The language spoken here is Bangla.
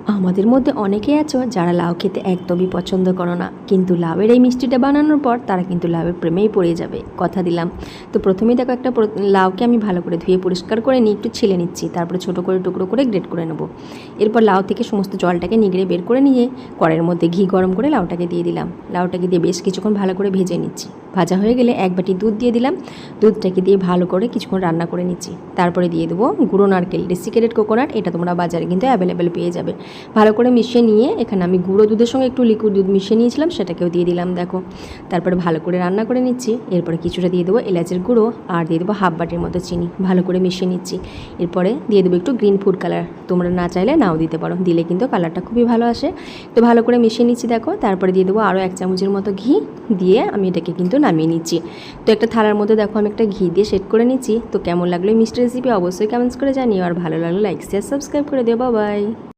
আমাদের মধ্যে অনেকেই আছো যারা লাউ খেতে একদমই পছন্দ করো না, কিন্তু লাউয়ের এই মিষ্টিটা বানানোর পর তারা কিন্তু লাউয়ের প্রেমেই পড়ে যাবে, কথা দিলাম। তো প্রথমেই দেখো একটা লাউকে আমি ভালো করে ধুয়ে পরিষ্কার করে নিয়ে একটু ছিলে নিচ্ছি, তারপরে ছোটো করে টুকরো করে গ্রেট করে নেবো। এরপর লাউ থেকে সমস্ত জলটাকে নিগড়ে বের করে নিয়ে কড়াইয়ের মধ্যে ঘি গরম করে লাউটাকে দিয়ে দিলাম। লাউটাকে দিয়ে বেশ কিছুক্ষণ ভালো করে ভেজে নিচ্ছি। ভাজা হয়ে গেলে এক বাটি দুধ দিয়ে দিলাম। দুধটাকে দিয়ে ভালো করে কিছুক্ষণ রান্না করে নিচ্ছি। তারপরে দিয়ে দেবো গুঁড়ো নারকেল, ডেসিকেটেড কোকোনাট, এটা তোমরা বাজারে কিন্তু অ্যাভেলেবেল পেয়ে যাবে। ভালো করে মিশিয়ে নিয়ে এখানে আমি গুঁড়ো দুধের সঙ্গে একটু লিকুইড দুধ মিশিয়ে নিয়েছিলাম, সেটাকেও দিয়ে দিলাম দেখো। তারপরে ভালো করে রান্না করে নিচ্ছি। এরপরে কিছুটা দিয়ে দেবো এলাচের গুঁড়ো আর দিয়ে দেবো হাফ বাটির মতো চিনি, ভালো করে মিশিয়ে নিচ্ছি। এরপরে দিয়ে দেবো একটু গ্রিন ফুড কালার, তোমরা না চাইলে নাও দিতে পারো, দিলে কিন্তু কালারটা খুবই ভালো আসে। তো ভালো করে মিশিয়ে নিচ্ছি দেখো। তারপরে দিয়ে দেবো আরও 1 চামচের মতো ঘি, দিয়ে আমি এটাকে কিন্তু নামিয়ে নিচ্ছি। তো একটা থালার মধ্যে দেখো আমি একটা ঘি দিয়ে সেট করে নিচ্ছি। তো কেমন লাগলো এই মিষ্টি রেসিপি অবশ্যই কমেন্টস করে জানিও, আর ভালো লাগলে লাইক শেয়ার সাবস্ক্রাইব করে দিও। বাই।